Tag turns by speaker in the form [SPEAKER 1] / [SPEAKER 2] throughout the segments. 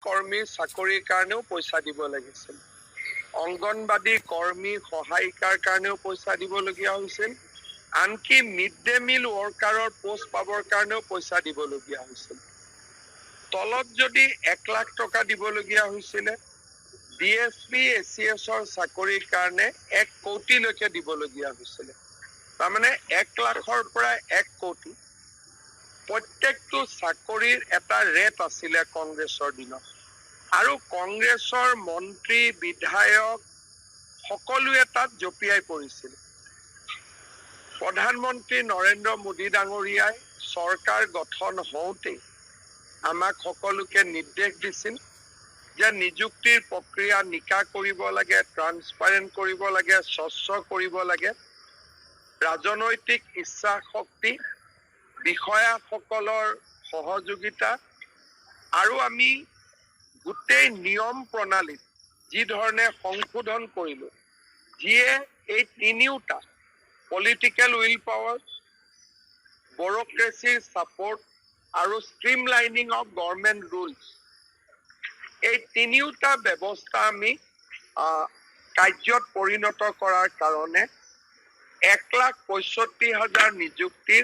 [SPEAKER 1] কৰ্মীৰ চাকৰিৰ কাৰণেও পইচা দিব লাগিছিল। অংগনবাদী কৰ্মী সহায়িকাৰ কাৰণেও পইচা দিবলগীয়া হৈছিল। আনকি মিড ডে মিল ৱৰ্কাৰৰ পোষ্ট পাবৰ কাৰণেও পইচা দিবলগীয়া হৈছিল। তলত যদি 1 লাখ টকা দিবলগীয়া হৈছিলে, DSP ACSৰ চাকৰিৰ কাৰণে 1 কোটিলৈকে দিবলগীয়া হৈছিলে। তাৰমানে 1 লাখৰ পৰা 1 কোটি প্ৰত্যেকটো চাকৰিৰ এটা ৰেট আছিলে কংগ্ৰেছৰ দিনত। আৰু কংগ্ৰেছৰ মন্ত্ৰী বিধায়ক সকলোৱে তাত জঁপিয়াই পৰিছিল। প্ৰধানমন্ত্ৰী নৰেন্দ্ৰ মোদী ডাঙৰীয়াই চৰকাৰ গঠন হওঁতে আমাক সকলোকে নিৰ্দেশ দিছিল যে নিযুক্তিৰ প্ৰক্ৰিয়া নিকা কৰিব লাগে, ট্ৰান্সপাৰেণ্ট কৰিব লাগে, স্বচ্ছ কৰিব লাগে। ৰাজনৈতিক ইচ্ছা শক্তি, বিষয়াসকলৰ সহযোগিতা আৰু আমি গোটেই নিয়ম প্ৰণালীত যি ধৰণে সংশোধন কৰিলোঁ, যিয়ে এই তিনিওটা পলিটিকেল উইল পাৱাৰ, ব্যুৰক্ৰেচিৰ ছাপোৰ্ট আৰু stream lining of government rules, এই তিনিওটা ব্যৱস্থা আমি কাৰ্যত পৰিণত কৰাৰ কাৰণে 1,65,000 নিযুক্তিৰ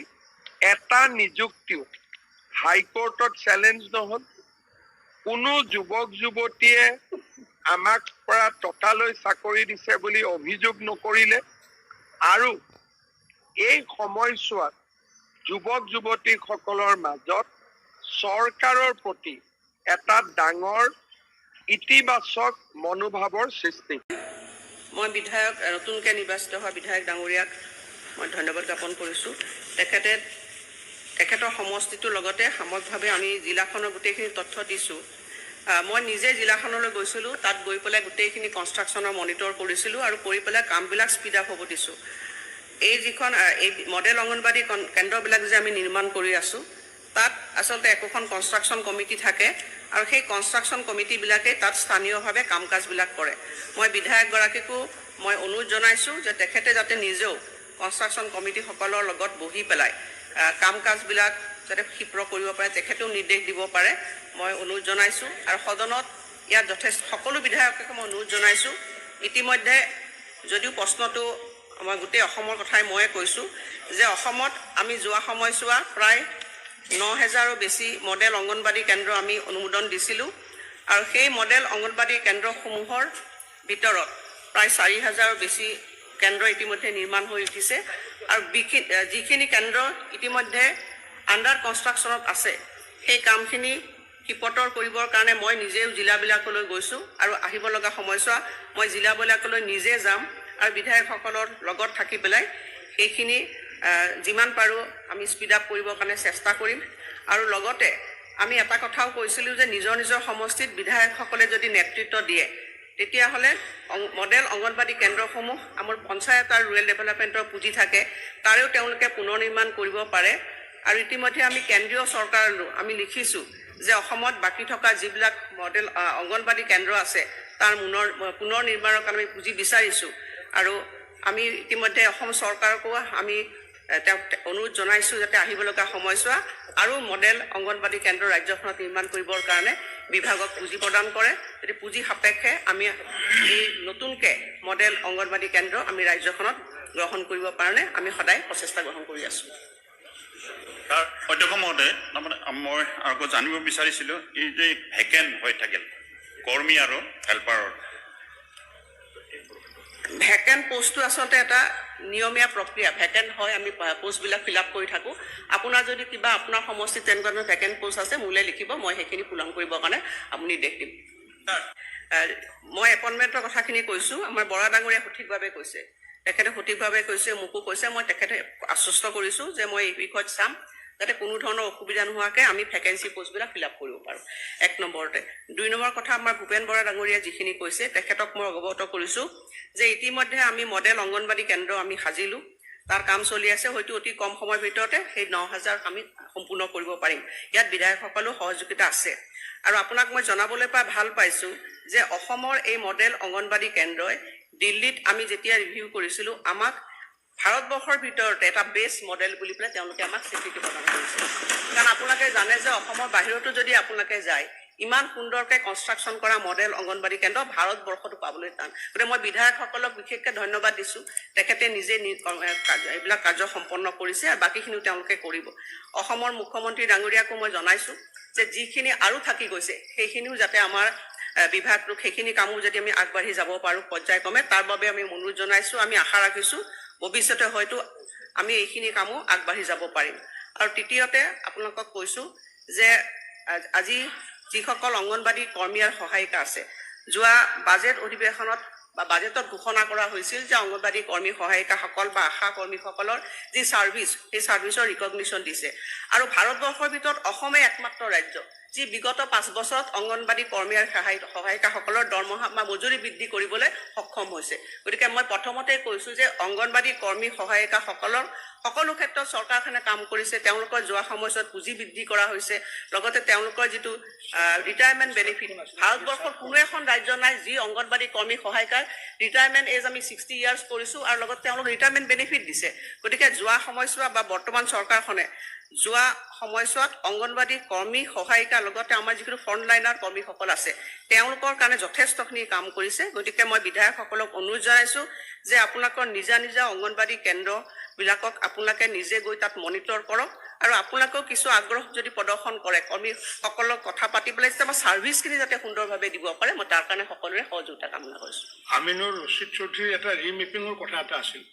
[SPEAKER 1] এটা নিযুক্তিও হাইকোৰ্টত চেলেঞ্জ নহ'ল। কোনো যুৱক যুৱতীয়ে আমাক পৰা টকালৈ চাকৰি দিছে বুলি অভিযোগ নকৰিলে। আৰু এই সময়ছোৱাত যুৱক যুৱতীসকলৰ মাজত চৰকাৰৰ প্ৰতি এটা ডাঙৰ ইতিবাচক মনোভাৱৰ সৃষ্টি।
[SPEAKER 2] মই বিধায়ক নতুনকৈ নিৰ্বাচিত হোৱা বিধায়ক ডাঙৰীয়াক মই ধন্যবাদ জ্ঞাপন কৰিছোঁ। তেখেতৰ সমষ্টিটোৰ লগতে সামগ্ৰিকভাৱে আমি জিলাখনৰ গোটেইখিনি তথ্য দিছোঁ। মই নিজে জিলাখনলৈ গৈছিলোঁ, তাত গৈ পেলাই গোটেইখিনি কনষ্ট্ৰাকশ্যনৰ মনিটৰ কৰিছিলোঁ আৰু কৰি পেলাই কামবিলাক স্পীড আপ হ'ব দিছোঁ। এই মডেল অংগনবাদী কেন্দ্ৰবিলাক যে আমি নিৰ্মাণ কৰি আছোঁ, তাত আচলতে একোখন কনষ্ট্ৰাকশ্যন কমিটি থাকে আৰু সেই কনষ্ট্ৰাকশ্যন কমিটিবিলাকে তাত স্থানীয়ভাৱে কাম কাজবিলাক কৰে। মই বিধায়কগৰাকীকো মই অনুৰোধ জনাইছোঁ যে তেখেতে যাতে নিজেও কনষ্ট্ৰাকশ্যন কমিটিসকলৰ লগত বহি পেলাই কাম কাজবিলাক যাতে ক্ষীপ্ৰ কৰিব পাৰে, তেখেতেও নিৰ্দেশ দিব পাৰে, মই অনুৰোধ জনাইছোঁ। আৰু সদনত ইয়াত যথেষ্ট সকলো বিধায়ককে মই অনুৰোধ জনাইছোঁ। ইতিমধ্যে যদিও প্ৰশ্নটো মই গোটেই অসমৰ কথাই ময়ে কৈছোঁ যে অসমত আমি যোৱা সময়ছোৱা প্ৰায় 9,000ৰো বেছি মডেল অংগনবাদী কেন্দ্ৰ আমি অনুমোদন দিছিলোঁ। আৰু সেই মডেল অংগনবাদী কেন্দ্ৰসমূহৰ ভিতৰত প্ৰায় 4,000ৰো বেছি কেন্দ্ৰ ইতিমধ্যে নিৰ্মাণ হৈ উঠিছে। আৰু যিখিনি কেন্দ্ৰ ইতিমধ্যে আণ্ডাৰ কনষ্ট্ৰাকশ্যনত আছে, সেই কামখিনি ক্ষীপ্ৰতৰ কৰিবৰ কাৰণে মই নিজেও জিলাবিলাকলৈ গৈছোঁ আৰু আহিব লগা সময়ছোৱা মই জিলাবিলাকলৈ নিজে যাম আৰু বিধায়কসকলৰ লগত থাকি পেলাই সেইখিনি যিমান পাৰোঁ আমি স্পীড আপ কৰিবৰ কাৰণে চেষ্টা কৰিম। আৰু লগতে আমি এটা কথাও কৈছিলোঁ যে নিজৰ নিজৰ সমষ্টিত বিধায়কসকলে যদি নেতৃত্ব দিয়ে, তেতিয়াহ'লে মডেল অংগনবাদী কেন্দ্ৰসমূহ আমাৰ পঞ্চায়ত আৰু ৰুৰেল ডেভেলপমেণ্টৰ পুঁজি থাকে, তাৰেও তেওঁলোকে পুনৰ নিৰ্মাণ কৰিব পাৰে। আৰু ইতিমধ্যে আমি কেন্দ্ৰীয় চৰকাৰলৈ আমি লিখিছোঁ যে অসমত বাকী থকা যিবিলাক মডেল অংগনবাদী কেন্দ্ৰ আছে তাৰ পুনৰ নিৰ্মাণৰ কাৰণে আমি পুঁজি বিচাৰিছোঁ। আৰু আমি ইতিমধ্যে অসম চৰকাৰকো আমি তেওঁক অনুৰোধ জনাইছোঁ যাতে আহিব লগা সময়ছোৱা আৰু মডেল অংগনবাদী কেন্দ্ৰ ৰাজ্যখনত নিৰ্মাণ কৰিবৰ কাৰণে বিভাগক পুঁজি প্ৰদান কৰে। যদি পুঁজি সাপেক্ষে আমি এই নতুনকৈ মডেল অংগনবাদী কেন্দ্ৰ আমি ৰাজ্যখনত গ্ৰহণ কৰিবৰ কাৰণে আমি সদায় প্ৰচেষ্টা গ্ৰহণ কৰি আছোঁ।
[SPEAKER 3] অধ্যক্ষ মহোদয়, তাৰমানে মই আকৌ জানিব বিচাৰিছিলোঁ, এই যে ভেকেণ্ট হৈ থাকিল কৰ্মী আৰু হেল্পাৰৰ
[SPEAKER 2] ভেকেণ্ট পোষ্টটো আচলতে এটা নিয়মীয়া প্ৰক্ৰিয়া। ভেকেণ্ট হয়, আমি পোষ্টবিলাক ফিল আপ কৰি থাকোঁ। আপোনাৰ যদি কিবা আপোনাৰ সমষ্টিত তেনেকুৱা ধৰণৰ ভেকেণ্ট পোষ্ট আছে মোলৈ লিখিব, মই সেইখিনি পূৰণ কৰিবৰ কাৰণে আপুনি নিৰ্দেশ দিম। মই এপইণ্টমেণ্টৰ কথাখিনি কৈছোঁ, আমাৰ বৰা ডাঙৰীয়াই সঠিকভাৱে কৈছে, তেখেতে সঠিকভাৱে কৈছে, মোকো কৈছে। মই তেখেতে আশ্বস্ত কৰিছোঁ যে মই এই বিষয়ত চাম যাতে কোনো ধৰণৰ অসুবিধা নোহোৱাকৈ আমি ভেকেঞ্চি পোষ্টবিলাক ফিল আপ কৰিব পাৰোঁ। 1 নম্বৰতে। 2 নম্বৰ কথা, আমাৰ ভূপেন বৰা ডাঙৰীয়াই যিখিনি কৈছে তেখেতক মই অৱগত কৰিছোঁ যে ইতিমধ্যে আমি মডেল অংগনবাদী কেন্দ্ৰ আমি সাজিলোঁ, তাৰ কাম চলি আছে। হয়তো অতি কম সময়ৰ ভিতৰতে সেই 9,000 আমি সম্পূৰ্ণ কৰিব পাৰিম। ইয়াত বিধায়কসকলেও সহযোগিতা আছে। আৰু আপোনাক মই জনাবলৈ পাই ভাল পাইছোঁ যে অসমৰ এই মডেল অংগনবাদী কেন্দ্ৰই দিল্লীত আমি যেতিয়া ৰিভিউ কৰিছিলোঁ, আমাক ভাৰতবৰ্ষৰ ভিতৰতে এটা বেষ্ট মডেল বুলি পেলাই তেওঁলোকে আমাক স্বীকৃতি প্ৰদান কৰিছে। কাৰণ আপোনালোকে জানে যে অসমৰ বাহিৰতো যদি আপোনালোকে যায়, ইমান সুন্দৰকৈ কনষ্ট্ৰাকশ্যন কৰা মডেল অংগনবাদী কেন্দ্ৰ ভাৰতবৰ্ষতো পাবলৈ টান। গতিকে মই বিধায়কসকলক বিশেষকৈ ধন্যবাদ দিছোঁ। তেখেতে নিজে এইবিলাক কাৰ্য সম্পন্ন কৰিছে আৰু বাকীখিনিও তেওঁলোকে কৰিব। অসমৰ মুখ্যমন্ত্ৰী ডাঙৰীয়াকো মই জনাইছোঁ যে যিখিনি আৰু থাকি গৈছে সেইখিনিও যাতে আমাৰ বিভাগটোক সেইখিনি কামো যদি আমি আগবাঢ়ি যাব পাৰোঁ পৰ্যায়ক্ৰমে, তাৰ বাবে আমি অনুৰোধ জনাইছোঁ। আমি আশা ৰাখিছোঁ ভৱিষ্যতে হয়তো আমি এইখিনি কামো আগবাঢ়ি যাব পাৰিম। আৰু তৃতীয়তে আপোনালোকক কৈছোঁ যে আজি যিসকল অংগনবাদী কৰ্মী আৰু সহায়িকা আছে, যোৱা বাজেট অধিৱেশনত বা বাজেটত ঘোষণা কৰা হৈছিল যে অংগনবাদী কৰ্মী সহায়িকাসকল বা আশা কৰ্মীসকলৰ যি ছাৰ্ভিচ, সেই ছাৰ্ভিচৰ ৰিকগনিশ্যন দিছে। আৰু ভাৰতবৰ্ষৰ ভিতৰত অসমে একমাত্ৰ ৰাজ্য যি বিগত 5 বছৰত অংগনবাদী কৰ্মী আৰু সহায়িকাসকলৰ দৰমহা বা মজুৰি বৃদ্ধি কৰিবলৈ সক্ষম হৈছে। গতিকে মই প্ৰথমতেই কৈছোঁ যে অংগনবাদী কৰ্মী সহায়িকাসকলৰ সকলো ক্ষেত্ৰত চৰকাৰখনে কাম কৰিছে। তেওঁলোকৰ যোৱা সময়ছোৱাত পুঁজি বৃদ্ধি কৰা হৈছে। লগতে তেওঁলোকৰ যিটো ৰিটায়াৰমেণ্ট বেনিফিট, ভাৰতবৰ্ষৰ কোনো এখন ৰাজ্য নাই যি অংগনবাদী কৰ্মী সহায়িকাৰ ৰিটায়াৰমেণ্ট এজ আমি 60 ইয়াৰ্ছ কৰিছোঁ আৰু লগত তেওঁলোক ৰিটায়াৰমেণ্ট বেনিফিট দিছে। গতিকে যোৱা সময়ছোৱা বা বৰ্তমান চৰকাৰখনে যোৱা সময়ছোৱাত অংগনবাদী কৰ্মী সহায়িকাৰ লগতে আমাৰ যিখিনি ফ্ৰণ্টলাইনাৰ কৰ্মীসকল আছে তেওঁলোকৰ কাৰণে যথেষ্টখিনি কাম কৰিছে। গতিকে মই বিধায়কসকলক অনুৰোধ জনাইছোঁ যে আপোনালোকৰ নিজা নিজা অংগনবাদী কেন্দ্ৰবিলাকক আপোনালোকে নিজে গৈ তাত মনিটৰ কৰক আৰু আপোনালোকেও কিছু আগ্ৰহ যদি প্ৰদৰ্শন কৰে কৰ্মীসকলক কথা পাতি পেলাই আমাৰ ছাৰ্ভিচখিনি যাতে সুন্দৰভাৱে দিব পাৰে, মই তাৰ কাৰণে সকলোৰে সহযোগিতা কামনা কৰিছোঁ।
[SPEAKER 4] আমিনুৰ ৰছিদ চৌধুৰীৰ এটা ৰিমেপিঙৰ কথা এটা আছিল।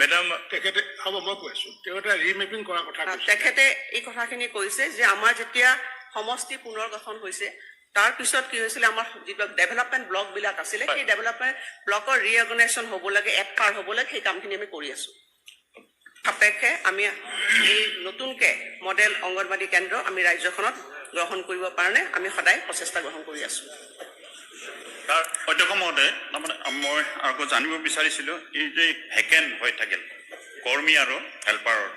[SPEAKER 3] মেডাম,
[SPEAKER 4] তেখেতে হ'ব মই কৈ আছোঁ, তেওঁ এটা ৰিমেপিং কৰাৰ কথা কৈছে।
[SPEAKER 2] তেখেতে এই কথাখিনি কৈছে যে আমাৰ যেতিয়া সমষ্টি পুনৰ গঠন হৈছে তাৰ পিছত কি হৈছিলে, আমাৰ যিবিলাক ডেভেলপমেণ্ট ব্লকবিলাক আছিলে সেই ডেভেলপমেণ্ট ব্লকৰ ৰিঅৰ্গেনাইজেশ্যন হ'ব লাগে, এডকাৰ হ'ব লাগে, সেই কামখিনি আমি কৰি আছোঁ। সাপেক্ষে আমি এই নতুনকৈ মডেল অংগনবাদী কেন্দ্ৰ আমি ৰাজ্যখনত গ্ৰহণ কৰিব কাৰণে আমি সদায় প্ৰচেষ্টা গ্ৰহণ কৰি আছোঁ।
[SPEAKER 3] তাৰ অধ্যক্ষ মহোদয়, তাৰমানে মই আকৌ জানিব বিচাৰিছিলোঁ এই যে ভেকেণ্ট হৈ থাকিল কৰ্মী আৰু হেল্পাৰৰ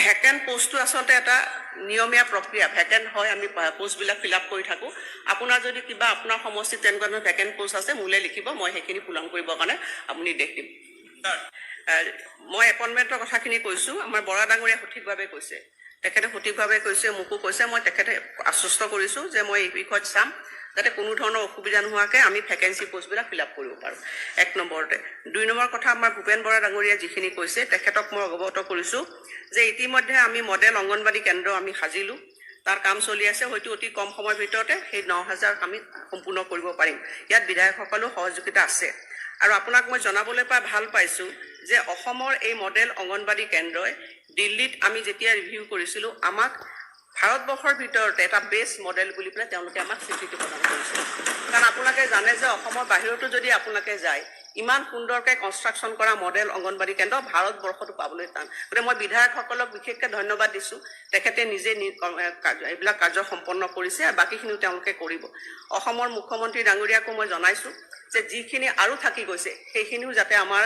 [SPEAKER 2] ভেকেণ্ট পোষ্টটো আচলতে এটা নিয়মীয়া প্ৰক্ৰিয়া। ভেকেণ্ট হয়, আমি পোষ্টবিলাক ফিল আপ কৰি থাকোঁ। আপোনাৰ যদি কিবা আপোনাৰ সমষ্টিত তেনেকুৱা ধৰণৰ ভেকেণ্ট পোষ্ট আছে মোলৈ লিখিব, মই সেইখিনি পূৰণ কৰিবৰ কাৰণে আপুনি নিৰ্দেশ দিম। মই এপইণ্টমেণ্টৰ কথাখিনি কৈছোঁ, আমাৰ বৰা ডাঙৰীয়াই সঠিকভাৱে কৈছে, তেখেতে সঠিকভাৱে কৈছে, মোকো কৈছে। মই তেখেতে আশ্বস্ত কৰিছোঁ যে মই এই বিষয়ত চাম যাতে কোনো ধৰণৰ অসুবিধা নোহোৱাকৈ আমি ভেকেঞ্চি পোষ্টবিলাক ফিল আপ কৰিব পাৰোঁ। 1 নম্বৰতে। 2 নম্বৰ কথা, আমাৰ ভূপেন বৰা ডাঙৰীয়াই যিখিনি কৈছে তেখেতক মই অৱগত কৰিছোঁ যে ইতিমধ্যে আমি মডেল অংগনবাদী কেন্দ্ৰ আমি সাজিলোঁ, তাৰ কাম চলি আছে। হয়তো অতি কম সময়ৰ ভিতৰতে সেই 9000 আমি সম্পূৰ্ণ কৰিব পাৰিম। ইয়াত বিধায়কসকলেও সহযোগিতা আছে। আৰু আপোনাক মই জনাবলৈ পাই ভাল পাইছোঁ যে অসমৰ এই মডেল অংগনবাদী কেন্দ্ৰই দিল্লীত আমি যেতিয়া ৰিভিউ কৰিছিলোঁ আমাক ভাৰতবৰ্ষৰ ভিতৰতে এটা বেষ্ট মডেল বুলি পেলাই তেওঁলোকে আমাক স্বীকৃতি প্ৰদান কৰিছে। কাৰণ আপোনালোকে জানে যে অসমৰ বাহিৰতো যদি আপোনালোকে যায় ইমান সুন্দৰকৈ কনষ্ট্ৰাকশ্যন কৰা মডেল অংগনবাদী কেন্দ্ৰ ভাৰতবৰ্ষতো পাবলৈ টান। গতিকে মই বিধায়কসকলক বিশেষকৈ ধন্যবাদ দিছোঁ। তেখেতে নিজে এইবিলাক কাৰ্য সম্পন্ন কৰিছে আৰু বাকীখিনিও তেওঁলোকে কৰিব। অসমৰ মুখ্যমন্ত্ৰী ডাঙৰীয়াকো মই জনাইছোঁ যে যিখিনি আৰু থাকি গৈছে সেইখিনিও যাতে আমাৰ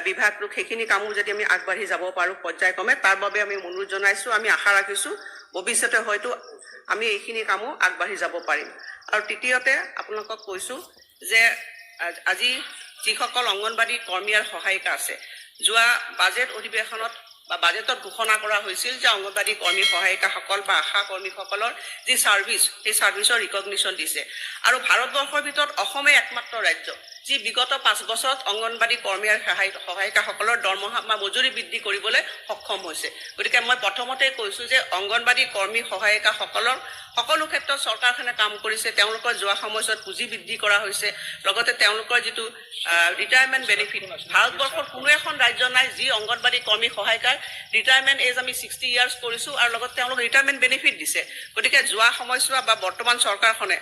[SPEAKER 2] বিভাগটোক সেইখিনি কামো যদি আমি আগবাঢ়ি যাব পাৰোঁ পৰ্যায়ক্ৰমে, তাৰ বাবে আমি অনুৰোধ জনাইছোঁ। আমি আশা ৰাখিছোঁ ভৱিষ্যতে হয়তো আমি এইখিনি কামো আগবাঢ়ি যাব পাৰিম। আৰু তৃতীয়তে আপোনালোকক কৈছোঁ যে আজি যিসকল অংগনবাদী কৰ্মী আৰু সহায়িকা আছে, যোৱা বাজেট অধিৱেশনত বা বাজেটত ঘোষণা কৰা হৈছিল যে অংগনবাদী কৰ্মী সহায়িকাসকল বা আশা কৰ্মীসকলৰ যি ছাৰ্ভিচ, সেই ছাৰ্ভিচৰ ৰিকগনিশ্যন দিছে। আৰু ভাৰতবৰ্ষৰ ভিতৰত অসমে একমাত্ৰ ৰাজ্য যি বিগত 5 বছৰত অংগনবাদী কৰ্মী আৰু সহায়িকাসকলৰ দৰমহা বা মজুৰি বৃদ্ধি কৰিবলৈ সক্ষম হৈছে। গতিকে মই প্ৰথমতেই কৈছোঁ যে অংগনবাদী কৰ্মী সহায়িকাসকলৰ সকলো ক্ষেত্ৰত চৰকাৰখনে কাম কৰিছে। তেওঁলোকৰ যোৱা সময়ছোৱাত পুঁজি বৃদ্ধি কৰা হৈছে। লগতে তেওঁলোকৰ যিটো ৰিটায়াৰমেণ্ট বেনিফিট, ভাৰতবৰ্ষৰ কোনো এখন ৰাজ্য নাই যি অংগনবাদী কৰ্মী সহায়িকাৰ ৰিটায়াৰমেণ্ট এজ আমি 60 ইয়াৰ্ছ কৰিছোঁ আৰু লগত তেওঁলোক ৰিটায়াৰমেণ্ট বেনিফিট দিছে। গতিকে যোৱা সময়ছোৱা বা বৰ্তমান চৰকাৰখনে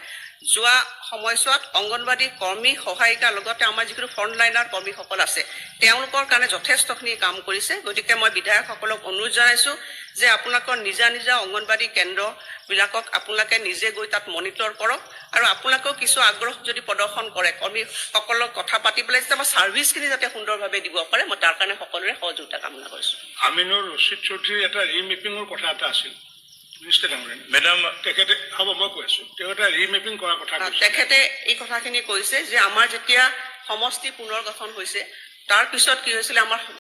[SPEAKER 2] যোৱা সময়ছোৱাত অংগনবাদী কৰ্মী সহায়িকাৰ লগতে আমাৰ যিখিনি ফ্ৰণ্টলাইনাৰ কৰ্মীসকল আছে তেওঁলোকৰ কাৰণে যথেষ্টখিনি কাম কৰিছে। গতিকে মই বিধায়কসকলক অনুৰোধ জনাইছোঁ যে আপোনালোকৰ নিজা নিজা অংগনবাদী কেন্দ্ৰবিলাকক আপোনালোকে নিজে গৈ তাত মনিটৰ কৰক আৰু আপোনালোকেও কিছু আগ্ৰহ যদি প্ৰদৰ্শন কৰে কৰ্মীসকলক কথা পাতি পেলাই আমাৰ ছাৰ্ভিচখিনি যাতে সুন্দৰভাৱে দিব পাৰে, মই তাৰ কাৰণে সকলোৰে সহযোগিতা কামনা কৰিছোঁ।
[SPEAKER 4] আমিনুৰ ৰছিদ চৌধুৰীৰ এটা ৰিমেপিঙৰ কথা এটা আছিল।
[SPEAKER 3] মেডাম,
[SPEAKER 4] তেখেতে হ'ব মই কৈ আছোঁ, তেওঁ এটা ৰিমেপিং কৰাৰ কথা কৈছে।
[SPEAKER 2] তেখেতে এই কথাখিনি কৈছে যে আমাৰ যেতিয়া সমষ্টি পুনৰ গঠন হৈছে তাৰ পিছত কি হৈছিলে, আমাৰ